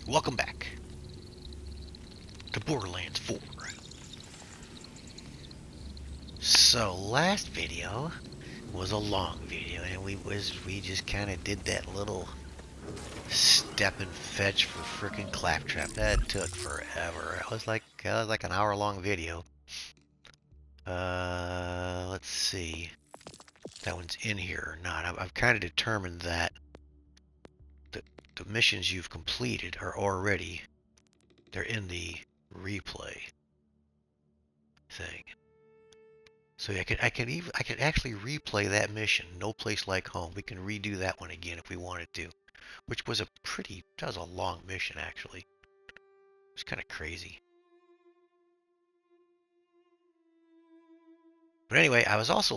Welcome back to Borderlands 4. So last video was a long video, and we just kind of did that little step and fetch for frickin' Claptrap. That took forever. It was like an hour-long video. Let's see. That one's in here or not. I've kind of determined that the the missions you've completed are already they're in the replay thing. So I could actually replay that mission, No Place Like Home. We can redo that one again if we wanted to, which was that was a long mission actually. It's kind of crazy. But anyway, I was also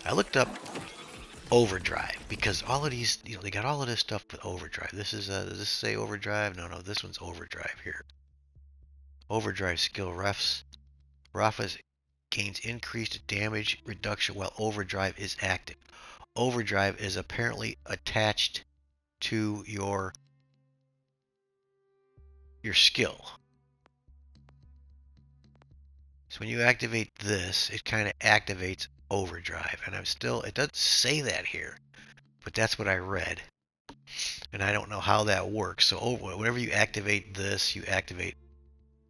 I looked up overdrive because all of these, they got all of this stuff with overdrive. Does this say overdrive? No, this one's overdrive here. Overdrive skill Rafa's gains increased damage reduction while overdrive is active. Overdrive is apparently attached to your skill. So when you activate this, it kind of activates overdrive. And it doesn't say that here, but that's what I read. And I don't know how that works. So whenever you activate this, you activate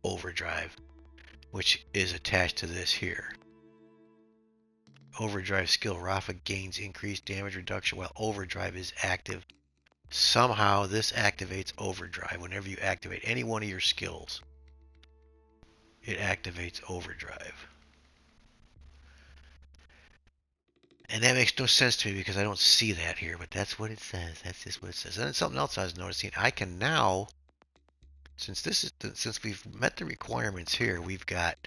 overdrive, which is attached to this here. Overdrive skill. Rafa gains increased damage reduction while overdrive is active. Somehow this activates overdrive. Whenever you activate any one of your skills, it activates overdrive. And that makes no sense to me because I don't see that here, but that's what it says. That's just what it says. And then something else I was noticing. I can now, since we've met the requirements here, we met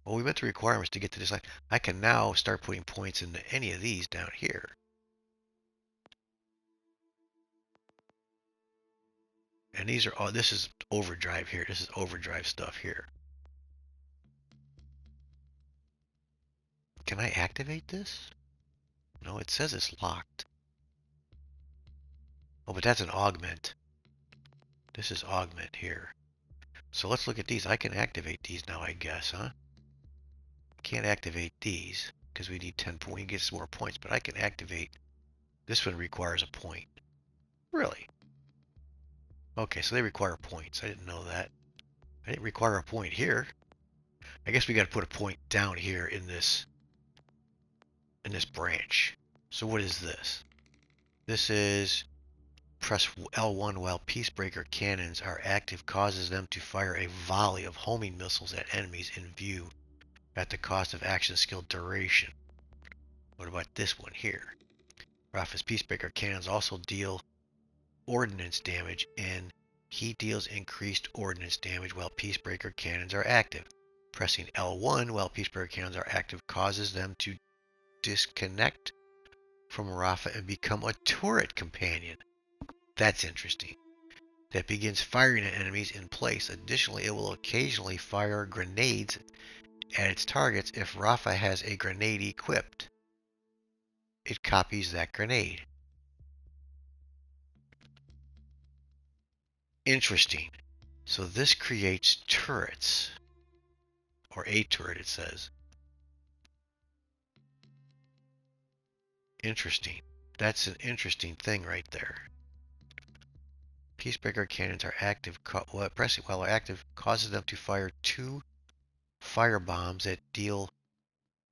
the requirements to get to this line. I can now start putting points into any of these down here. And this is overdrive here. This is overdrive stuff here. Can I activate this? No, it says it's locked. Oh, but that's an augment. This is augment here. So let's look at these. I can activate these now, I guess, huh? Can't activate these because we need 10 points. We get some more points, but I can activate. This one requires a point. Really? Okay, so they require points. I didn't know that. I didn't require a point here. I guess we got to put a point down here in this branch. So what is this? This is press L1 while Peacebreaker cannons are active, causes them to fire a volley of homing missiles at enemies in view at the cost of action skill duration. What about this one here? Rafa's Peacebreaker cannons also deal ordnance damage, and he deals increased ordnance damage while Peacebreaker cannons are active. Pressing L1 while Peacebreaker cannons are active causes them to disconnect from Rafa and become a turret companion. That's interesting. That begins firing at enemies in place. Additionally, it will occasionally fire grenades at its targets if Rafa has a grenade equipped. It copies that grenade. Interesting. So this creates turrets. Or a turret, it says. Interesting. That's an interesting thing right there. Peacebreaker cannons are active. Pressing while they're active causes them to fire 2 fire bombs that deal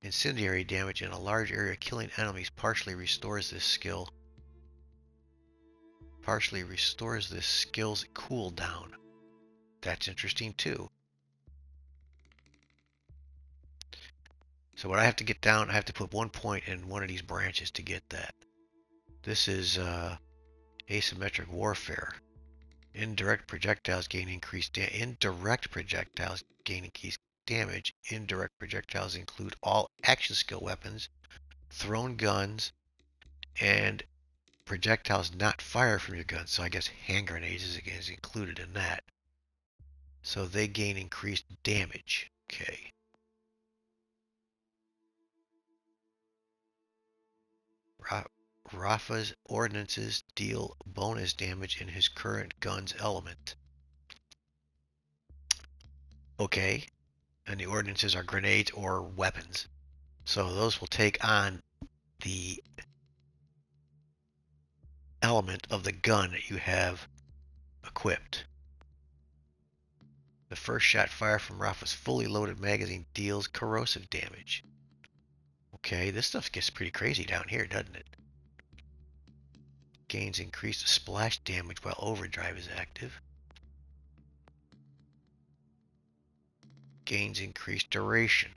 incendiary damage in a large area. Killing enemies partially restores this skill's cooldown. That's interesting too. So what I have to get down, I have to put 1 point in one of these branches to get that. This is asymmetric warfare. Indirect projectiles gain increased damage. Indirect projectiles gain increased damage. Indirect projectiles include all action skill weapons, thrown guns, and projectiles not fired from your gun. So I guess hand grenades is included in that. So they gain increased damage. Okay. Rafa's ordnances deal bonus damage in his current gun's element. Okay, and the ordnances are grenades or weapons. So those will take on the element of the gun that you have equipped. The first shot fired from Rafa's fully loaded magazine deals corrosive damage. Okay, this stuff gets pretty crazy down here, doesn't it? Gains increased splash damage while overdrive is active. Gains increased duration.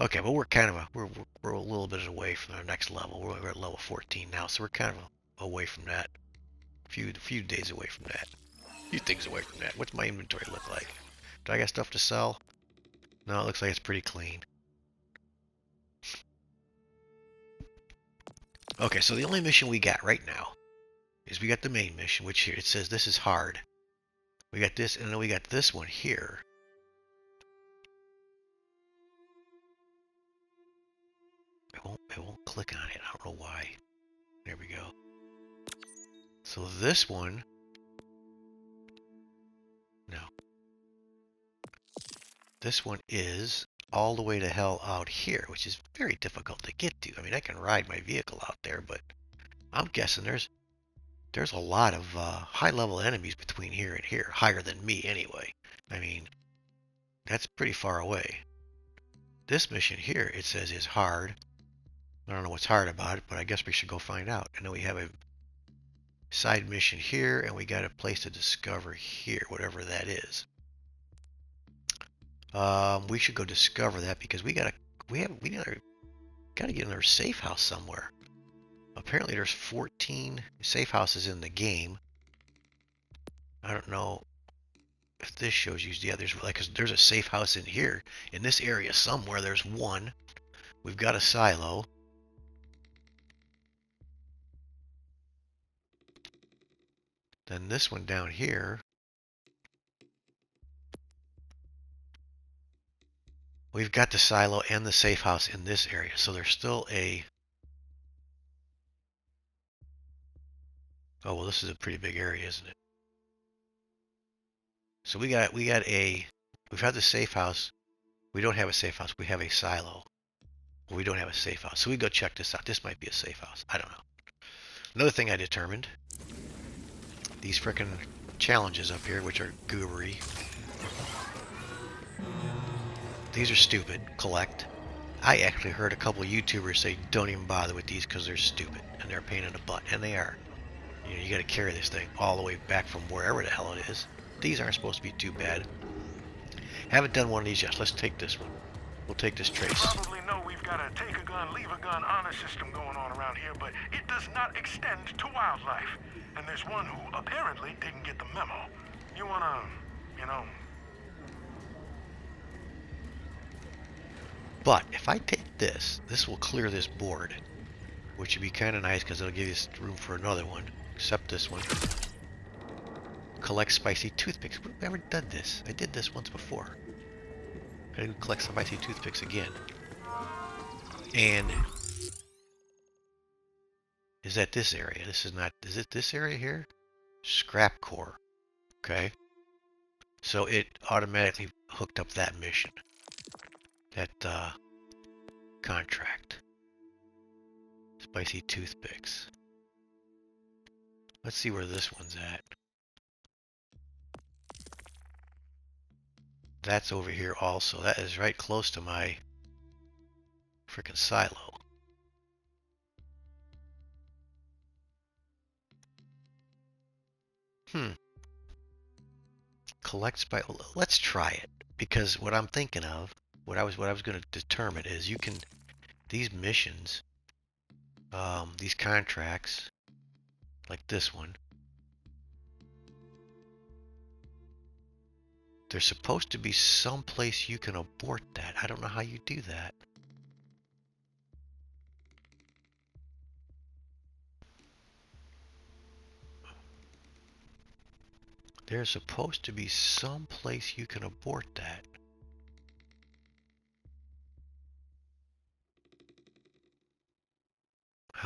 Okay, but we're kind of we're a little bit away from our next level. We're at level 14 now, so we're kind of away from that. Few days away from that. Few things away from that. What's my inventory look like? Do I got stuff to sell? No, it looks like it's pretty clean. Okay, so the only mission we got right now is we got the main mission, which here it says this is hard. We got this, and then we got this one here. It won't click on it. I don't know why. There we go. So this one, no. This one is all the way to hell out here, which is very difficult to get to. I mean, I can ride my vehicle out there, but I'm guessing there's a lot of high-level enemies between here and here, higher than me anyway. I mean, that's pretty far away. This mission here, it says, is hard. I don't know what's hard about it, but I guess we should go find out. And then we have a side mission here, and we got a place to discover here, whatever that is. We should go discover that because we gotta get another safe house somewhere. Apparently, there's 14 safe houses in the game. I don't know if this shows you. Yeah, there's a safe house in here in this area somewhere. There's one. We've got a silo. Then this one down here. We've got the silo and the safe house in this area. So there's still a... Oh, well, this is a pretty big area, isn't it? So we've had the safe house. We don't have a safe house. We have a silo. Well, we don't have a safe house. So we go check this out. This might be a safe house. I don't know. Another thing I determined. These frickin' challenges up here, which are goobery. These are stupid. Collect. I actually heard a couple of YouTubers say don't even bother with these because they're stupid and they're a pain in the butt, and they are. You know, you got to carry this thing all the way back from wherever the hell it is. These aren't supposed to be too bad. Haven't done one of these yet. Let's take this one. We'll take this trace. You probably know we've got a take a gun, leave a gun honor system going on around here, but it does not extend to wildlife. And there's one who apparently didn't get the memo. You wanna, you know... But if I take this, this will clear this board, which would be kind of nice because it'll give you room for another one, except this one. Collect spicy toothpicks. We've never done this. I did this once before. I didn't collect spicy toothpicks again. And is that this area? This is not. Is it this area here? Scrap core. Okay. So it automatically hooked up that mission. That contract. Spicy toothpicks. Let's see where this one's at. That's over here also. That is right close to my frickin' silo. Collect spice. Let's try it, because what I'm thinking of, what I was going to determine is you can these missions, these contracts, like this one. There's supposed to be some place you can abort that. I don't know how you do that. There's supposed to be some place you can abort that.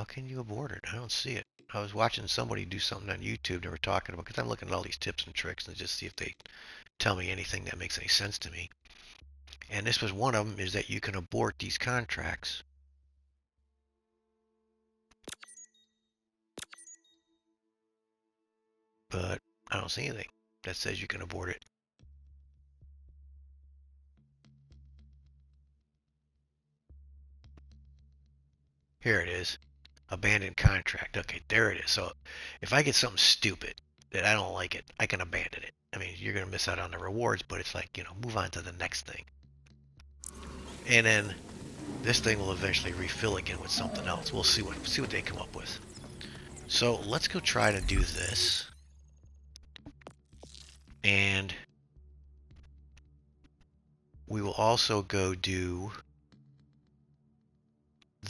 How can you abort it? I don't see it. I was watching somebody do something on YouTube they were talking about, because I'm looking at all these tips and tricks and just see if they tell me anything that makes any sense to me. And this was one of them, is that you can abort these contracts. But I don't see anything that says you can abort it. Here it is. Abandoned contract. Okay, there it is. So if I get something stupid that I don't like it, I can abandon it. I mean, you're going to miss out on the rewards, but it's like, move on to the next thing. And then this thing will eventually refill again with something else. We'll see what they come up with. So let's go try to do this. And we will also go do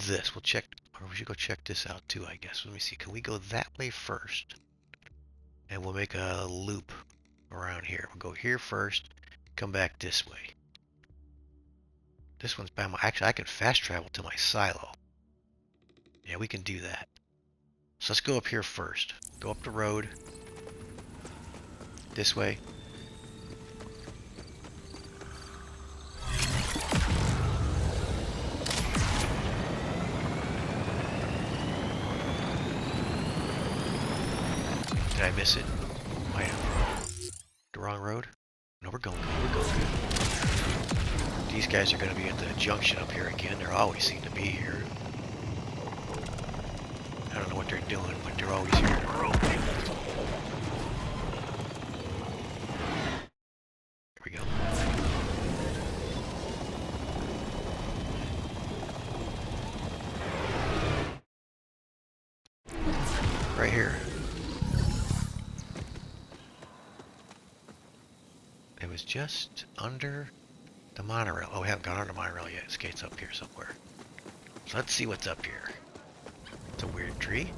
this. We'll check, or we should go check this out too, I guess. Let me see. Can we go that way first? And we'll make a loop around here. We'll go here first, come back this way. This one's by my, actually I can fast travel to my silo. Yeah, we can do that. So let's go up here first. Go up the road. This way. Did I miss it? I am. The wrong road? No, we're going good. We're going good. These guys are going to be at the junction up here again. They always seem to be here. I don't know what they're doing, but they're always here. Here we go. Right here. It was just under the monorail. Oh, we haven't gone under the monorail yet. It skates up here somewhere. So let's see what's up here. It's a weird tree.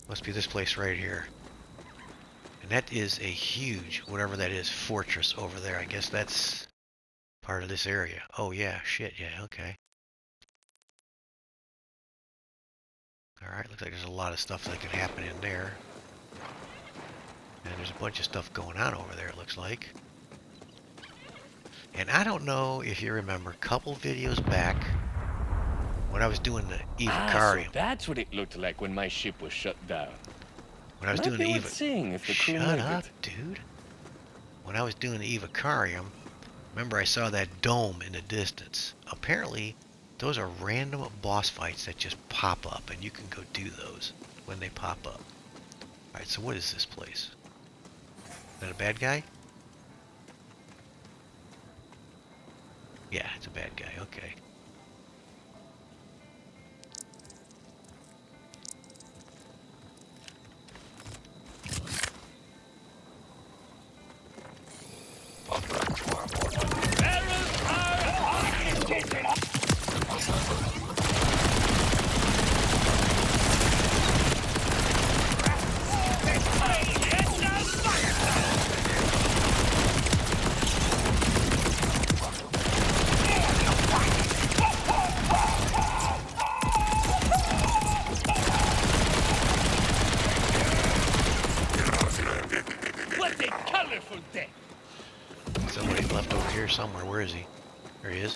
Must be this place right here. And that is a huge, whatever that is, fortress over there. I guess that's part of this area. Oh yeah, shit, yeah, okay. Alright, looks like there's a lot of stuff that can happen in there. And there's a bunch of stuff going on over there, it looks like. And I don't know if you remember, a couple videos back, when I was doing the Evacarium. So that's what it looked like when my ship was shut down. When I was doing the Evacarium. Shut up, dude. When I was doing the Evacarium, remember I saw that dome in the distance. Apparently, those are random boss fights that just pop up, and you can go do those when they pop up. Alright, so what is this place? Is that a bad guy? Yeah, it's a bad guy, okay. Somebody's left over here somewhere. Where is he? There he is.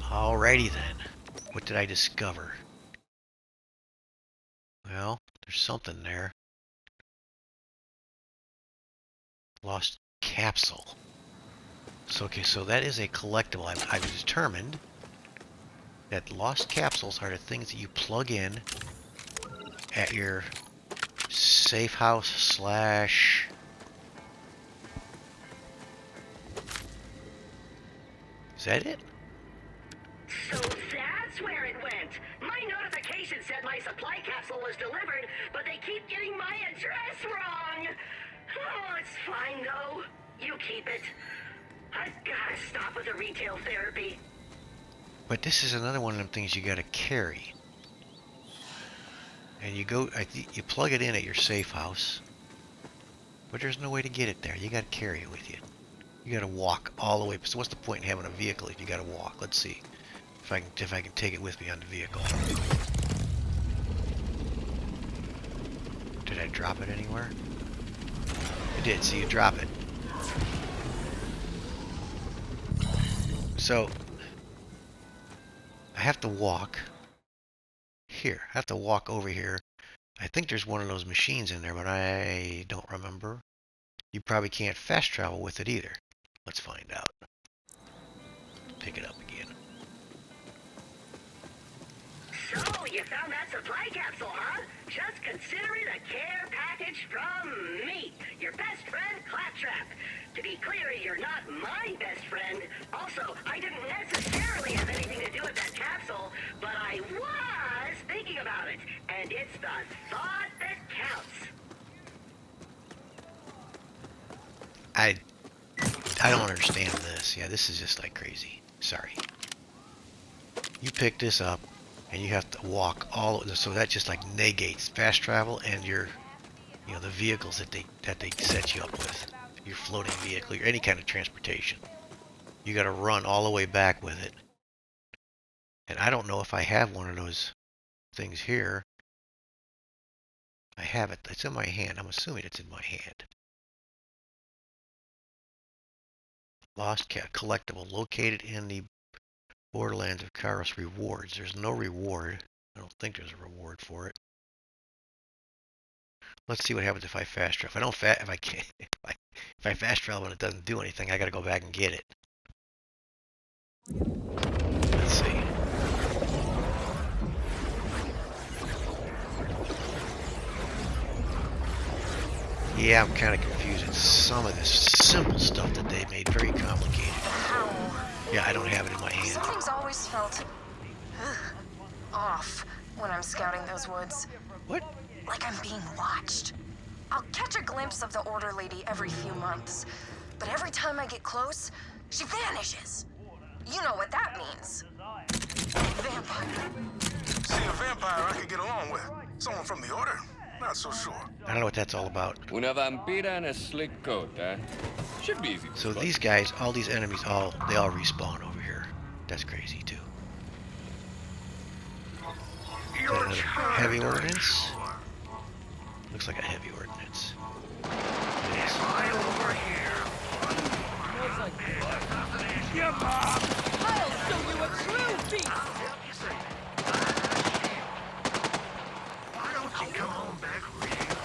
Alrighty then. What did I discover? Well, there's something there. Lost capsule. So, okay, so that is a collectible. I've determined that lost capsules are the things that you plug in at your safe house slash... Is that it? So that's where it went. My notification said my supply capsule was delivered, but they keep getting my address wrong. Oh, it's fine though. You keep it. I've gotta stop with the retail therapy. But this is another one of them things you gotta carry. And you go, you plug it in at your safe house, but there's no way to get it there. You got to carry it with you. You got to walk all the way. So what's the point in having a vehicle if you got to walk? Let's see if I can take it with me on the vehicle. Did I drop it anywhere? I did. So you drop it. So I have to walk here. I have to walk over here. I think there's one of those machines in there, but I don't remember. You probably can't fast travel with it either. Let's find out. Pick it up again. So, you found that supply capsule, huh? Just consider it a care package from me, your best friend, Claptrap. To be clear, you're not my best friend. Also, I didn't necessarily have anything to do with that capsule, but I was thinking about it, and it's the thought that counts. I don't understand this. Yeah, this is just like crazy. Sorry. You pick this up, and you have to walk all. So that just like negates fast travel and your, the vehicles that they set you up with. Your floating vehicle, or any kind of transportation. You got to run all the way back with it. And I don't know if I have one of those things here. I have it. It's in my hand. I'm assuming it's in my hand. Lost cat collectible located in the Borderlands of Kairos rewards. There's no reward. I don't think there's a reward for it. Let's see what happens if I fast travel. If I fast travel and it doesn't do anything, I got to go back and get it. Let's see. Yeah, I'm kind of confused. It's some of this simple stuff that they made very complicated. Yeah, I don't have it in my hand. Something's always felt off when I'm scouting those woods. What? Like I'm being watched. I'll catch a glimpse of the Order Lady every few months, but every time I get close, she vanishes. You know what that means. Vampire. See, a vampire I could get along with. Someone from the Order? Not so sure. I don't know what that's all about. Una vampira and a slick coat, huh? Should be easy to So spot. these guys, all these enemies, they all respawn over here. That's crazy too. Got another heavy ordnance. Looks like a heavy ordnance. It is. Over here. I'll show you a true beast! Why don't you come on back real?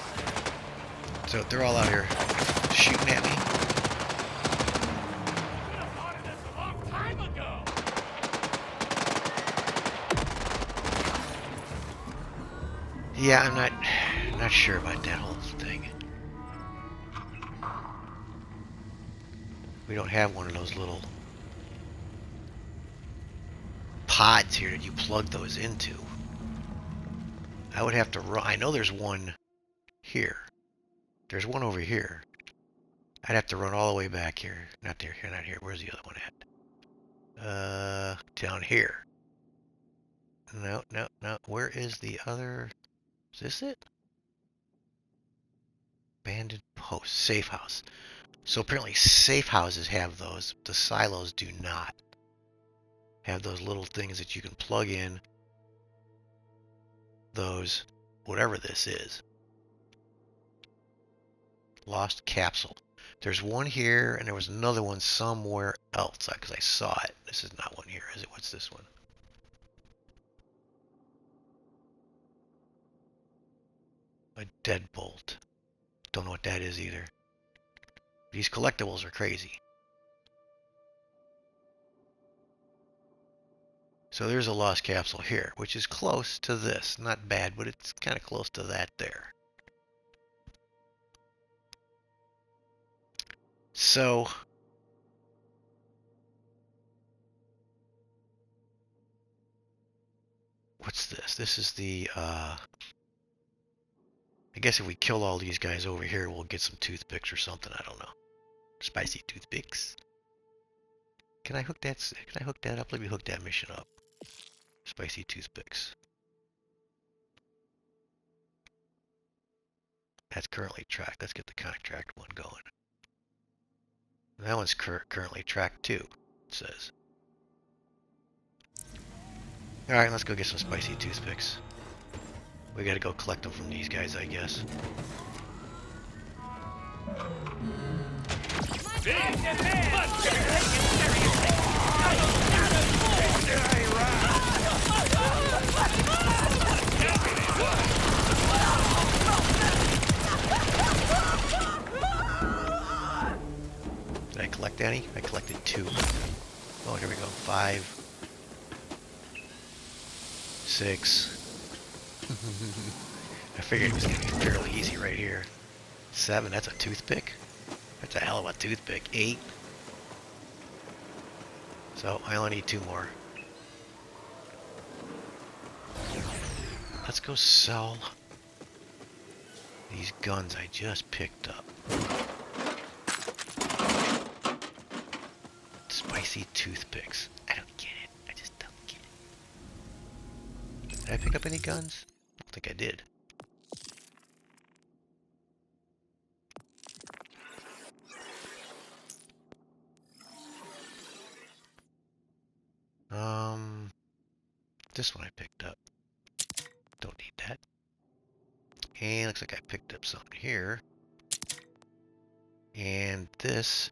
So they're all out here shooting at me. Yeah, I'm not sure about that whole thing. We don't have one of those little pods here that you plug those into. I would have to run. I know there's one here. There's one over here. I'd have to run all the way back here. Not there, not here. Where's the other one at? Down here. No. Where is the other? Is this it? Abandoned post. Safe house. So apparently safe houses have those. The silos do not have those little things that you can plug in. Those, whatever this is. Lost capsule. There's one here, and there was another one somewhere else, because I saw it. This is not one here, is it? What's this one? A deadbolt. Don't know what that is either. These collectibles are crazy. So there's a lost capsule here, which is close to this. Not bad, but it's kind of close to that there. So what's this? This is the I guess if we kill all these guys over here, we'll get some toothpicks or something. I don't know. Spicy toothpicks. Can I hook that up? Let me hook that mission up. Spicy toothpicks. That's currently tracked. Let's get the contract one going. That one's currently tracked too, it says. Alright, let's go get some spicy toothpicks. We gotta go collect them from these guys, I guess. Did I collect any? I collected 2. Oh, here we go. 5. 6. I figured it was going to be fairly easy right here. 7, that's a toothpick? That's a hell of a toothpick. 8. So, I only need 2 more. Let's go sell these guns I just picked up. Spicy toothpicks. I don't get it. I just don't get it. Did I pick up any guns? I don't think I did. This one I picked up. Don't need that. And looks like I picked up something here. And this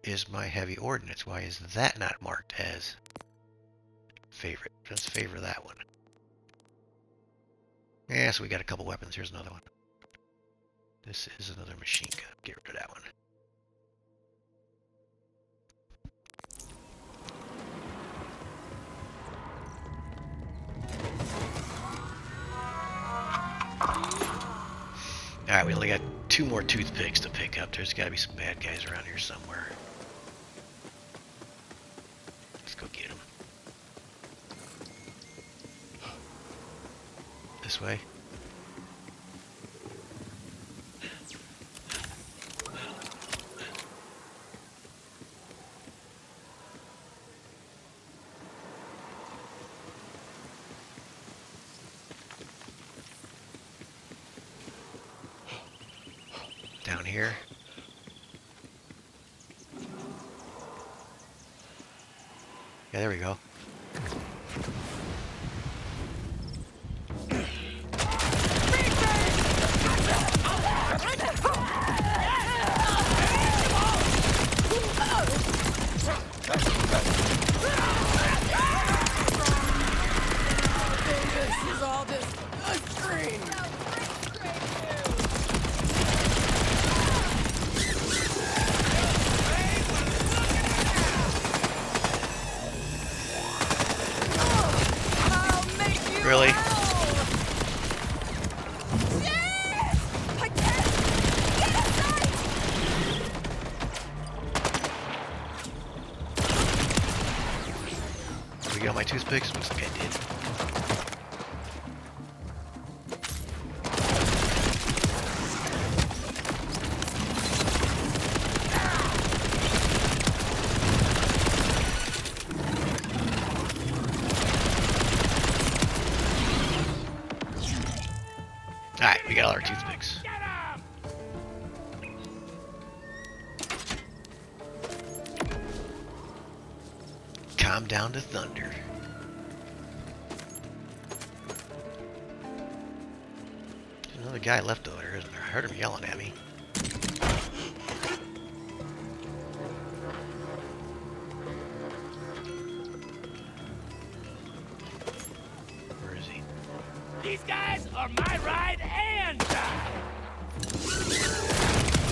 is my heavy ordnance. Why is that not marked as favorite? Let's favor that one. Yeah, so we got a couple weapons. Here's another one. This is another machine gun. Get rid of that one. Alright, we only got 2 more toothpicks to pick up. There's got to be some bad guys around here somewhere. Let's go get them. This way. Down here. Yeah, there we go. This is all just a scream. Really? Did we get all my toothpicks? Looks like I did. Alright, we got all our toothpicks. Calm down to thunder. There's another guy left over there, isn't there? I heard him yelling at me. Where is he? These guys are my ride and die.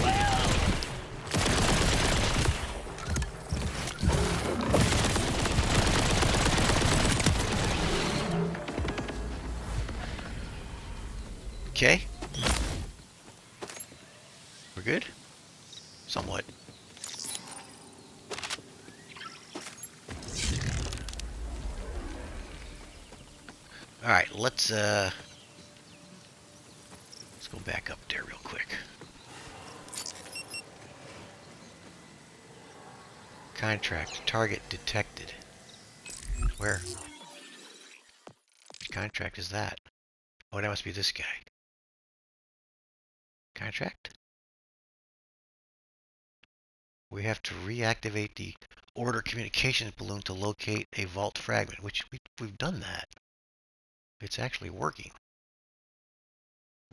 Well, Okay. We're good? Somewhat. Alright, let's go back up there real quick. Contract. Target detected. Where? Which contract is that? Oh, that must be this guy. Contract. We have to reactivate the order communications balloon to locate a vault fragment, which we've done that. It's actually working.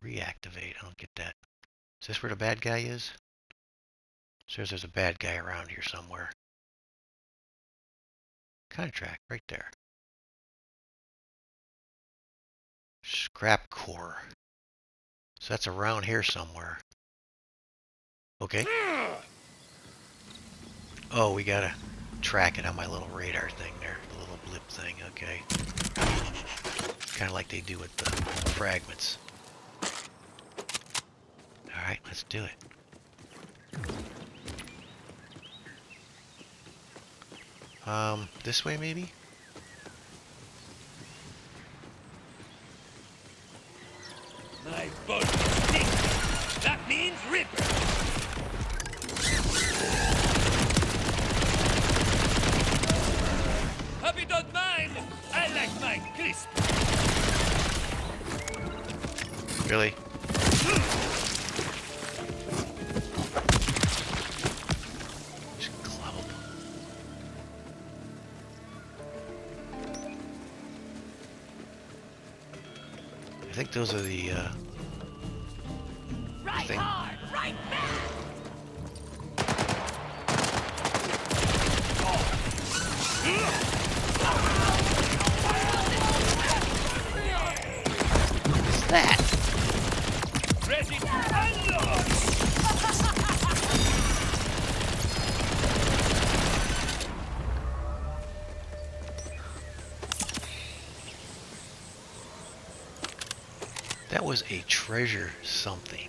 Reactivate. I don't get that. Is this where the bad guy is? It says there's a bad guy around here somewhere. Contract, right there. Scrap core. So that's around here somewhere. Okay. Oh, we gotta track it on my little radar thing there. The little blip thing, okay. Kind of like they do with the fragments. Alright, let's do it. This way maybe? My boat stinks. That means Ripper. Hope you don't mind. I like mine crisp. Really? Just club 'em. I think those are the, Right thing. hard, right back. What's that? Ready, unload. That was a treasure something.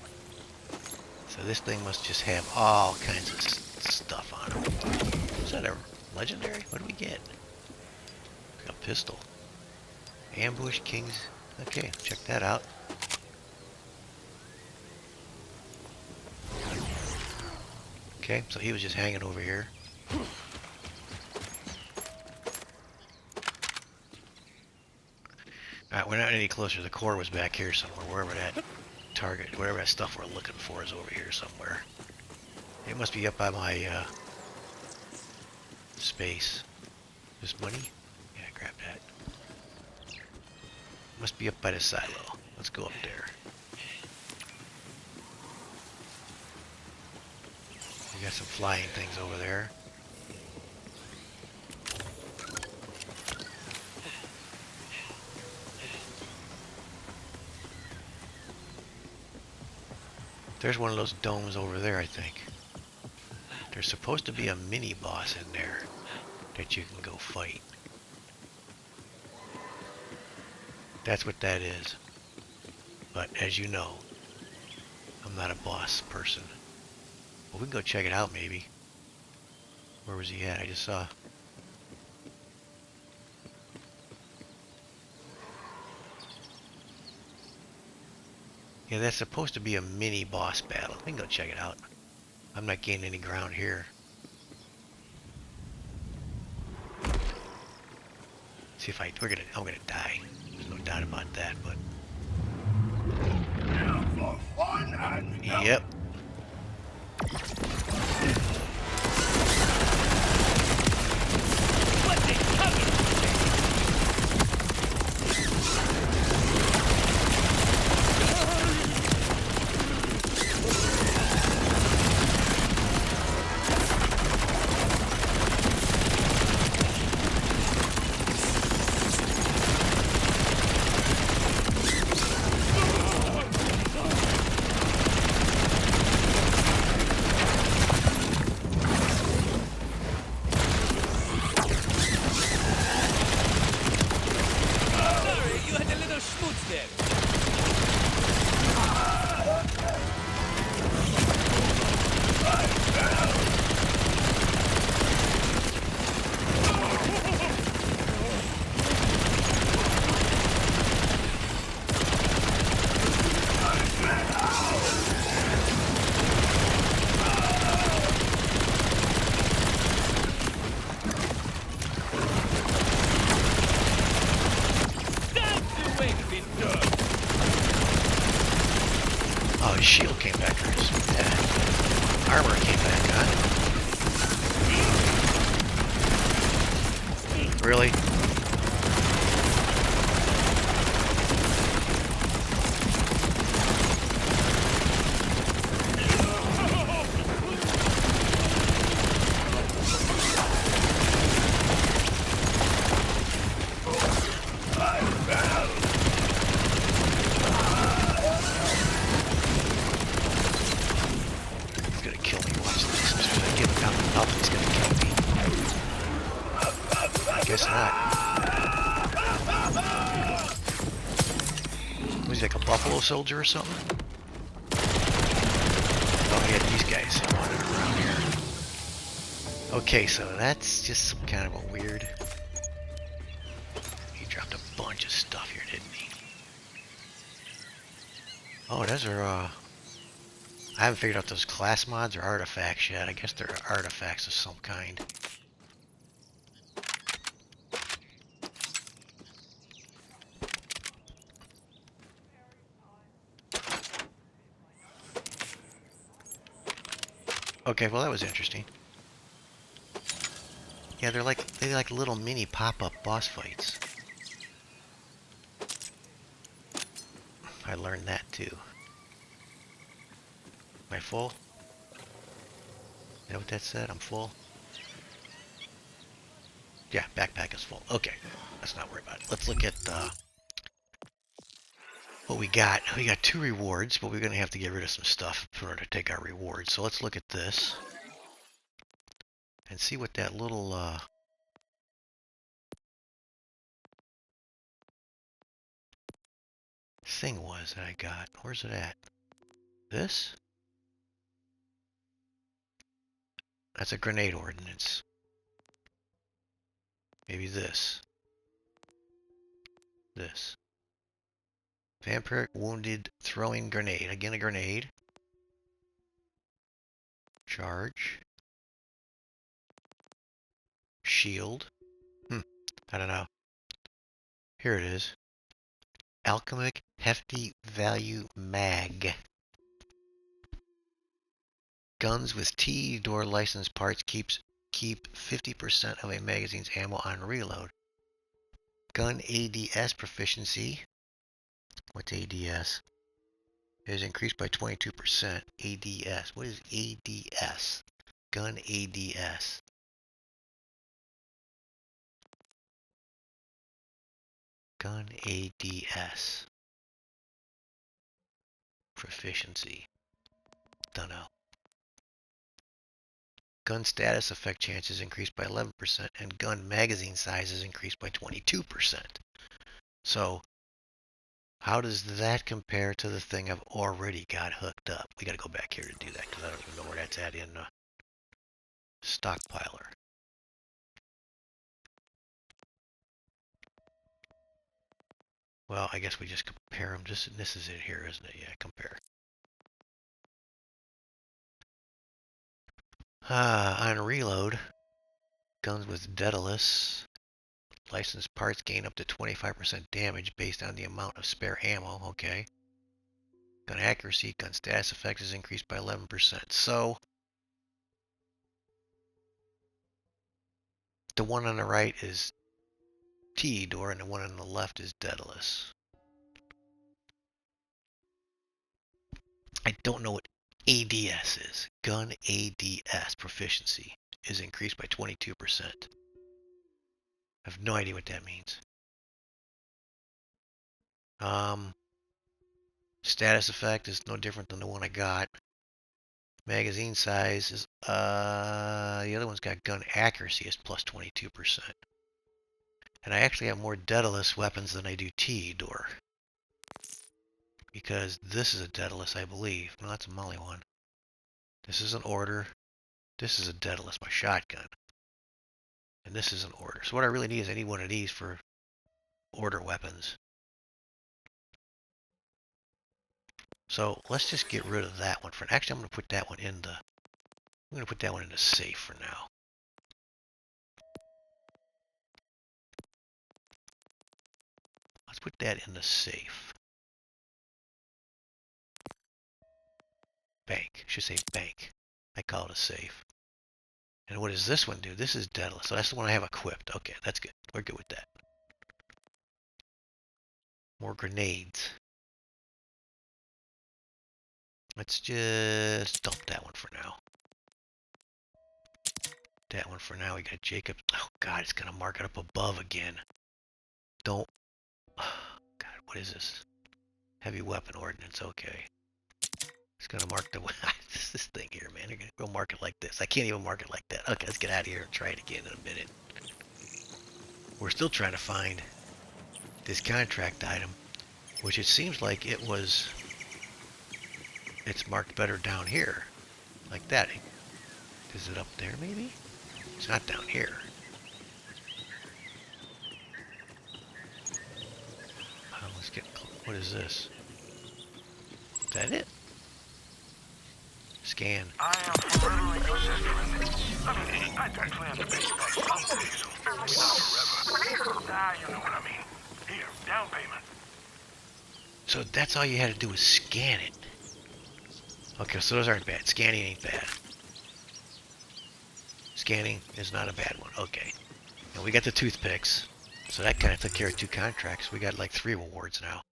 So this thing must just have all kinds of stuff on it. Is that a legendary? What do we get? A pistol. Ambush Kings. Okay, check that out. Okay, so he was just hanging over here. Alright, we're not any closer. The core was back here somewhere, wherever that target, whatever that stuff we're looking for is over here somewhere. It must be up by my space. This money? Yeah, grab that. Must be up by the silo. Let's go up there. We got some flying things over there. There's one of those domes over there, I think. There's supposed to be a mini boss in there that you can go fight. That's what that is. But as you know, I'm not a boss person. But we can go check it out maybe. Where was he at? I just saw. Yeah, that's supposed to be a mini boss battle. We can go check it out. I'm not gaining any ground here. See if I'm gonna die. There's no doubt about that, but. For fun and Yep. What's it coming? Oh, his shield came back. Or his armor came back, huh? Really? He's gonna kill me. Watch this. As soon as I get him down up, he's gonna kill me. I guess not. Was he like a buffalo soldier or something? Oh, he had these guys wandering around here. Okay, so that's just some kind of a weird... He dropped a bunch of stuff here, didn't he? Oh, those are, I haven't figured out those class mods or artifacts yet. I guess they're artifacts of some kind. Okay, well that was interesting. Yeah, they're like little mini pop-up boss fights. I learned that too. Am I full? Is that what that said? I'm full? Yeah, backpack is full. Okay, let's not worry about it. Let's look at what we got. We got 2 rewards, but we're going to have to get rid of some stuff in order to take our rewards. So let's look at this and see what that little thing was that I got. Where's it at? This? That's a grenade ordnance. Maybe this. This. Vampiric wounded throwing grenade. Again, a grenade. Charge. Shield. I don't know. Here it is. Alchemic Hefty Value Mag. Guns with T-door license parts keep 50% of a magazine's ammo on reload. Gun ADS proficiency. What's ADS? Is increased by 22%. ADS. What is ADS? Gun ADS. Gun ADS. Proficiency. Dunno. Gun status effect chances increased by 11%, and gun magazine sizes increased by 22%. So, how does that compare to the thing I've already got hooked up? We got to go back here to do that because I don't even know where that's at in stockpiler. Well, I guess we just compare them. This is it here, isn't it? Yeah, compare. On reload, guns with Daedalus. Licensed parts gain up to 25% damage based on the amount of spare ammo. Okay. Gun accuracy, gun status effect is increased by 11%. So, the one on the right is T-door and the one on the left is Daedalus. I don't know what ADS is. Gun ADS proficiency is increased by 22%. I have no idea what that means. Status effect is no different than the one I got. Magazine size is, the other one's got gun accuracy is plus 22%. And I actually have more Daedalus weapons than I do T-door. Because this is a Daedalus, I believe. No, that's a Molly one. This is an order. This is a Daedalus, my shotgun. And this is an order. So what I really need is I need one of these for order weapons. So let's just get rid of that one for actually I'm gonna put that one in the safe for now. Let's put that in the safe. Bank. Should say bank. I call it a safe. And what does this one do? This is deadless. So that's the one I have equipped. Okay, that's good. We're good with that. More grenades. Let's just dump that one for now. That one for now. We got Jacob. Oh, God, it's going to mark it up above again. Don't. Oh, God, what is this? Heavy weapon ordnance. Okay. It's going to mark the... this thing here, man. They're going to go mark it like this. I can't even mark it like that. Okay, let's get out of here and try it again in a minute. We're still trying to find this contract item, which it seems like it was... It's marked better down here. Like that. Is it up there, maybe? It's not down here. Let's get... What is this? Is that it? Scan. I am forever your sister. I mean, I plan to pay back someday, so maybe not forever. Ah, you know what I mean. Here, down payment. So that's all you had to do was scan it. Okay, so those aren't bad. Scanning ain't bad. Scanning is not a bad one. Okay. And we got the toothpicks. So that kind of took care of 2 contracts. We got like 3 rewards now.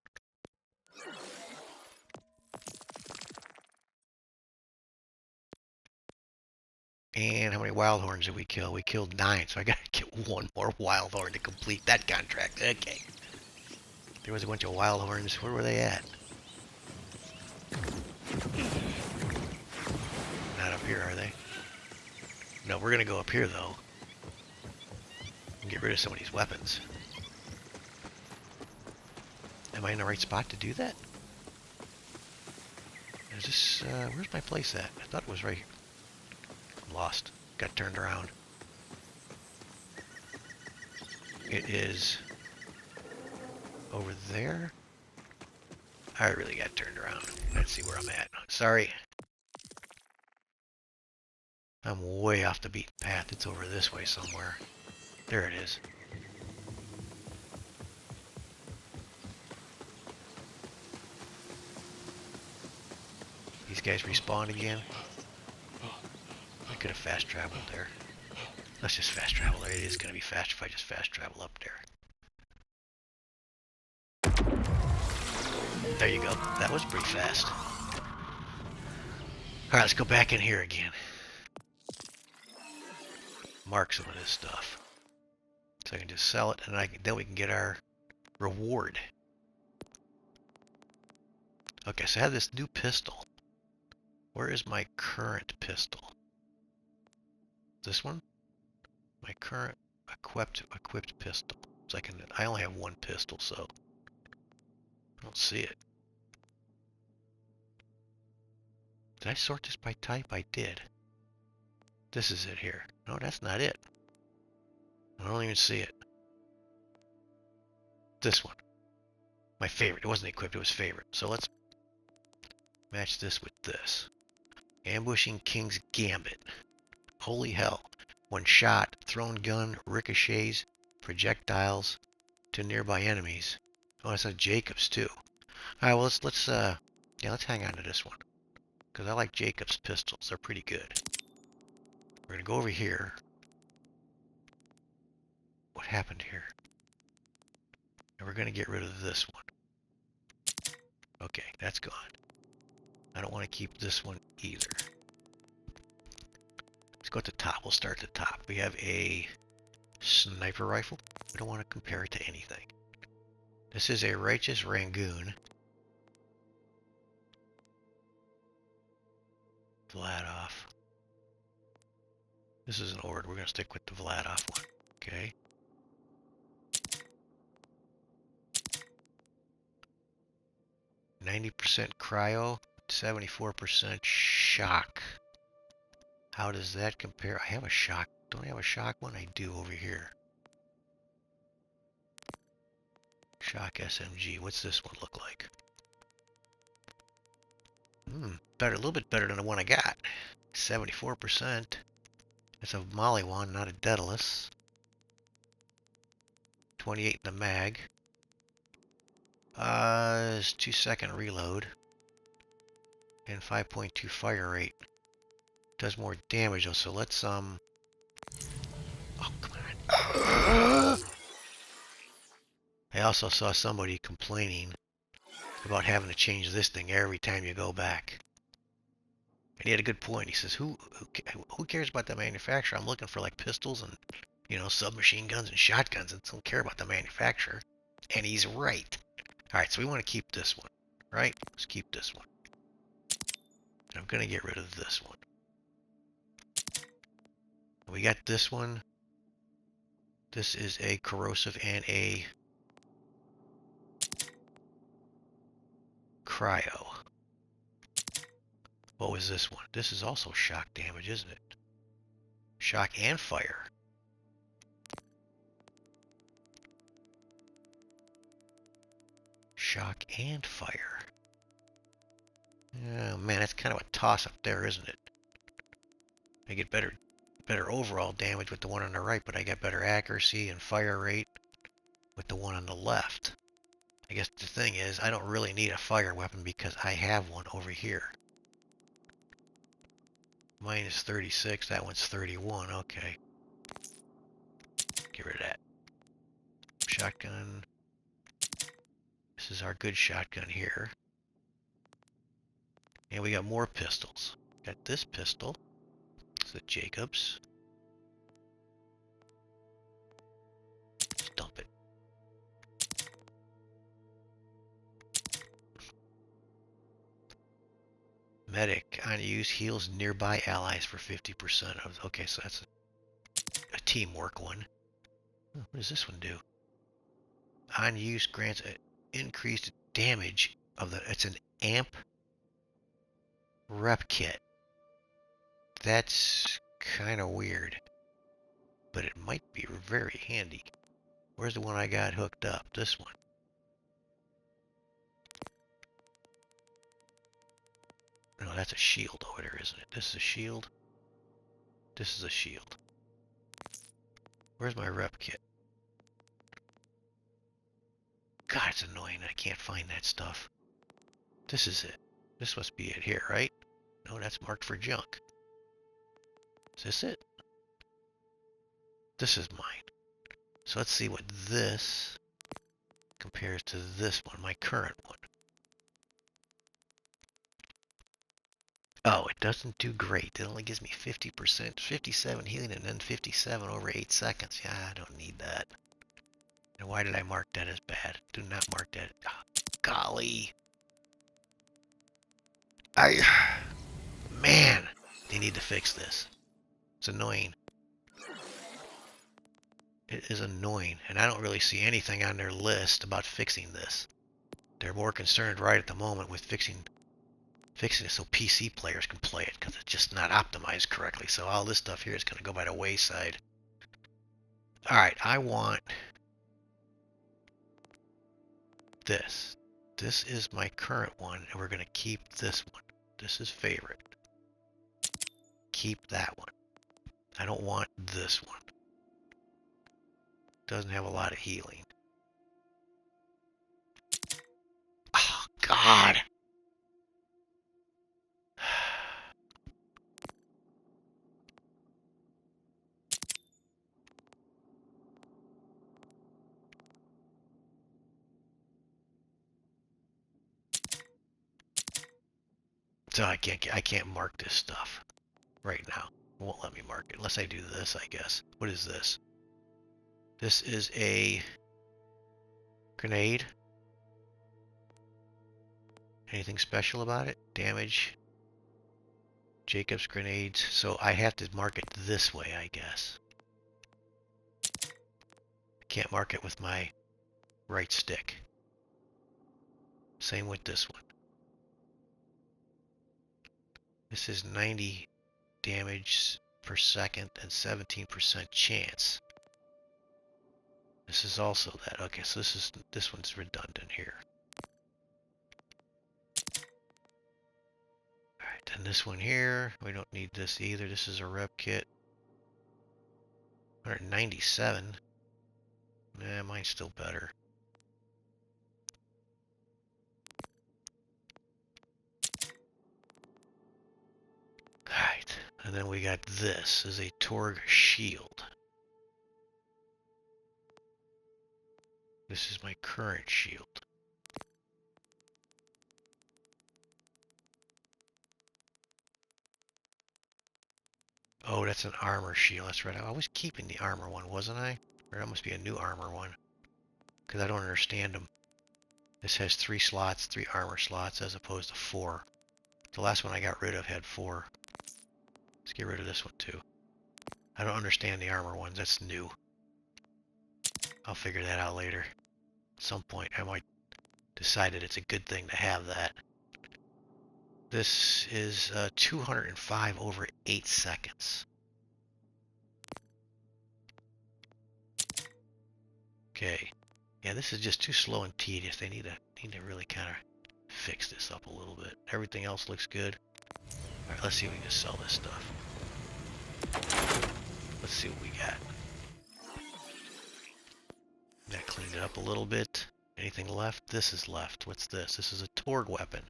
And how many wild horns did we kill? We killed 9, so I gotta get 1 more wild horn to complete that contract. Okay. There was a bunch of wild horns. Where were they at? Not up here, are they? No, we're gonna go up here though. And get rid of some of these weapons. Am I in the right spot to do that? Is this, where's my place at? I thought it was right here. I'm lost. Got turned around. It is over there. I really got turned around. Let's see where I'm at. Sorry. I'm way off the beaten path. It's over this way somewhere. There it is. These guys respawn again. I could have fast traveled there. Let's just fast travel there. It is going to be fast if I just fast travel up there. There you go. That was pretty fast. Alright, let's go back in here again. Mark some of this stuff. So I can just sell it, and then we can get our reward. Okay, so I have this new pistol. Where is my current pistol? This one? My current equipped pistol. So I only have 1 pistol, so I don't see it. Did I sort this by type? I did. This is it here. No, that's not it. I don't even see it. This one. My favorite. It wasn't equipped, it was favorite. So let's match this with this. Ambushing King's Gambit. Holy hell. When shot, thrown gun ricochets projectiles to nearby enemies. Oh, it's a Jacobs too. Alright, well let's hang on to this one. Because I like Jacobs pistols. They're pretty good. We're going to go over here. What happened here? And we're going to get rid of this one. Okay, that's gone. I don't want to keep this one either. Let's go at the top. We'll start at the top. We have a sniper rifle. We don't want to compare it to anything. This is a Righteous Rangoon. Vladov. This is an Ord. We're going to stick with the Vladov one. Okay. %, cryo, 74% shock. How does that compare? I have a shock. Don't I have a shock one? I do over here. Shock SMG. What's this one look like? Better, a little bit better than the one I got. 74%. It's a Molly one, not a Daedalus. 28 in the mag. It's 2-second reload. and 5.2 fire rate. Does more damage though, so let's oh come on. I also saw somebody complaining about having to change this thing every time you go back. And he had a good point. He says, who cares about the manufacturer? I'm looking for like pistols and, you know, submachine guns and shotguns. I don't care about the manufacturer. And he's right. All right, so we want to keep this one, right? Let's keep this one. I'm going to get rid of this one. We got this one. This is a corrosive and a cryo. What was this one? This is also shock damage, isn't it? Shock and fire. Shock and fire. Oh man, that's kind of a toss-up there, isn't it? I get better overall damage with the one on the right, but I get better accuracy and fire rate with the one on the left. I guess the thing is, I don't really need a fire weapon because I have one over here. Mine is 36, that one's 31, okay. Get rid of that. Shotgun. This is our good shotgun here. And we got more pistols. Got this pistol. It's the Jacobs. Let's dump it. Medic on use heals nearby allies for 50% of. Okay, so that's a teamwork one. What does this one do? On use grants increased damage of the. It's an amp rep kit. That's kind of weird, but it might be very handy. Where's the one I got hooked up? This one. No, that's a shield over there, isn't it? This is a shield. This is a shield. Where's my rep kit? God, it's annoying. I can't find that stuff. This is it. This must be it here, right? No, that's marked for junk. Is this it? This is mine. So let's see what this compares to this one, my current one. Oh, it doesn't do great. It only gives me 50%, 57 healing, and then 57 over 8 seconds. Yeah, I don't need that. And why did I mark that as bad? Do not mark that. Oh, golly. Man, they need to fix this. It's annoying. It is annoying, and I don't really see anything on their list about fixing this. They're more concerned right at the moment with fixing it so PC players can play it, because it's just not optimized correctly. So all this stuff here is going to go by the wayside. Alright, I want this. This is my current one, and we're going to keep this one. This is favorite. Keep that one. I don't want this one. Doesn't have a lot of healing. Oh, God. So I can't mark this stuff right now. It won't let me mark it unless I do this, I guess. What is this? This is a grenade. Anything special about it? Damage. Jacobs grenades. So I have to mark it this way, I guess. I can't mark it with my right stick. Same with this one. This is 90 damage per second and 17% chance. This is also that. Okay, so this one's redundant here. Alright, then this one here, we don't need this either. This is a rep kit. 197. Nah, mine's still better. And then we got this is a Torg shield. This is my current shield. Oh, that's an armor shield. That's right. I was keeping the armor one, wasn't I? Or that must be a new armor one. Because I don't understand them. This has 3 slots, 3 armor slots, as opposed to 4. The last one I got rid of had 4. Let's get rid of this one too. I don't understand the armor ones. That's new. I'll figure that out later. At some point, I might decide that it's a good thing to have that. This is 205 over 8 seconds. Okay. Yeah, this is just too slow and tedious. They need to really kind of fix this up a little bit. Everything else looks good. All right, let's see if we can sell this stuff. Let's see what we got. That cleaned it up a little bit. Anything left? This is left. What's this? This is a Torg weapon.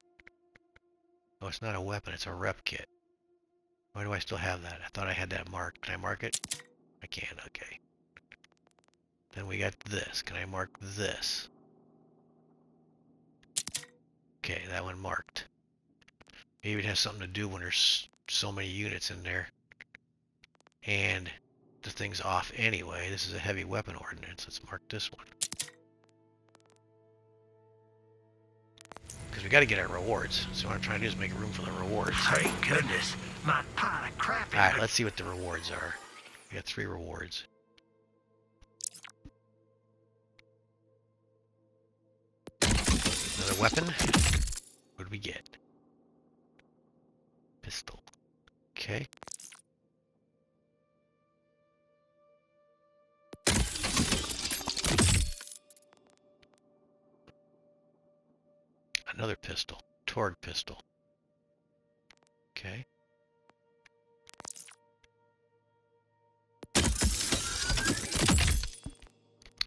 Oh, it's not a weapon. It's a rep kit. Why do I still have that? I thought I had that marked. Can I mark it? I can. Okay. Then we got this. Can I mark this? Okay, that one marked. Maybe it has something to do when there's so many units in there. And the thing's off anyway. This is a heavy weapon ordnance. Let's mark this one. Because we got to get our rewards. So what I'm trying to do is make room for the rewards. Thank goodness. My pot of crap. Alright, let's see what the rewards are. We got 3 rewards. Another weapon. What did we get? Pistol. Okay. Another pistol. Torg pistol. Okay.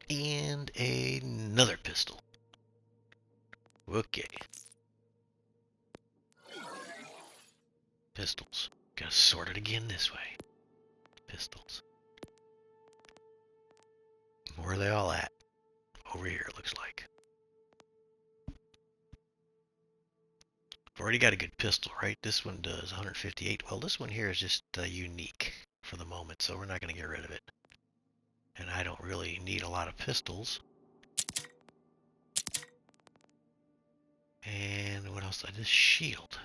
And another pistol. Okay. Pistols. Gotta sort it again this way. Pistols. Where are they all at? Over here, it looks like. I've already got a good pistol, right? This one does 158. Well, this one here is just unique for the moment, so we're not going to get rid of it. And I don't really need a lot of pistols. And what else? This shield.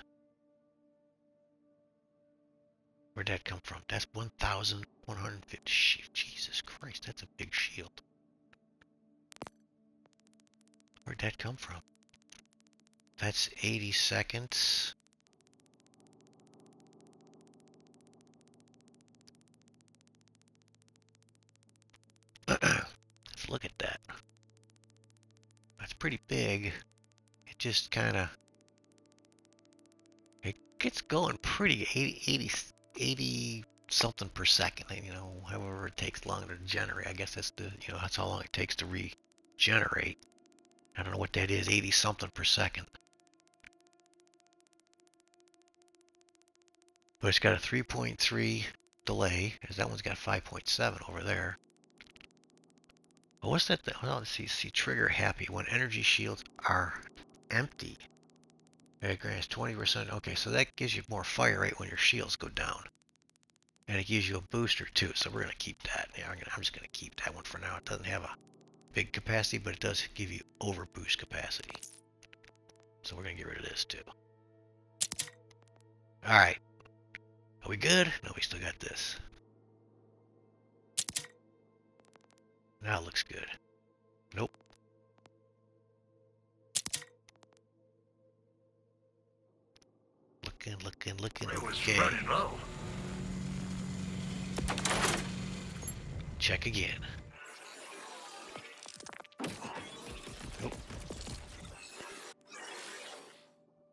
Where'd that come from? That's 1,150. Jesus Christ, that's a big shield. Where'd that come from? That's 80 seconds. Let's look at that. That's pretty big. It just kind of... It gets going pretty 80 something per second. You know, however it takes longer to generate. I guess that's that's how long it takes to regenerate. I don't know what that is. 80 something per second. But it's got a 3.3 delay, as that one's got 5.7 over there. But what's that? Well, let's see. Trigger happy when energy shields are empty. It grants 20%. Okay, so that gives you more fire rate when your shields go down, and it gives you a booster too. So we're gonna keep that. Yeah, I'm just gonna keep that one for now. It doesn't have a big capacity, but it does give you over boost capacity. So we're gonna get rid of this too. All right. Are we good? No, we still got this. Now it looks good. Nope. Looking. Okay. Running low. Check again. Nope.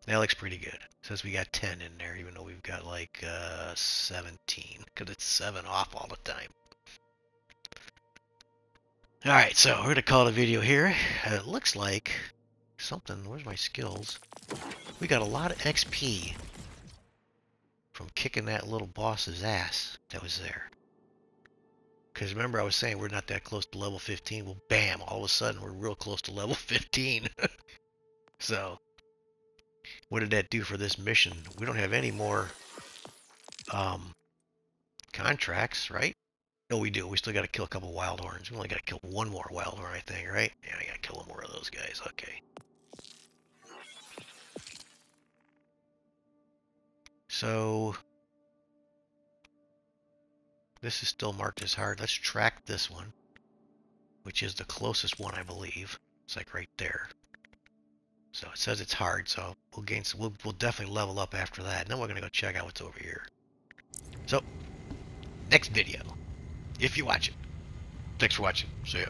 That looks pretty good. Says we got 10 in there, even though we've got like 17, because it's 7 off all the time. Alright, so we're going to call it a video here. It looks like something. Where's my skills? We got a lot of XP from kicking that little boss's ass that was there. Because remember I was saying we're not that close to level 15. Well, bam, all of a sudden we're real close to level 15. So, what did that do for this mission? We don't have any more contracts, right? No, we do. We still got to kill a couple wild horns. We only got to kill one more wild horn, I think, right? Yeah, I got to kill one more of those guys. Okay. So, this is still marked as hard. Let's track this one, which is the closest one, I believe. It's like right there. So it says it's hard, so we'll gain some, we'll definitely level up after that. And then we're going to go check out what's over here. So, next video, if you watch it. Thanks for watching. See ya.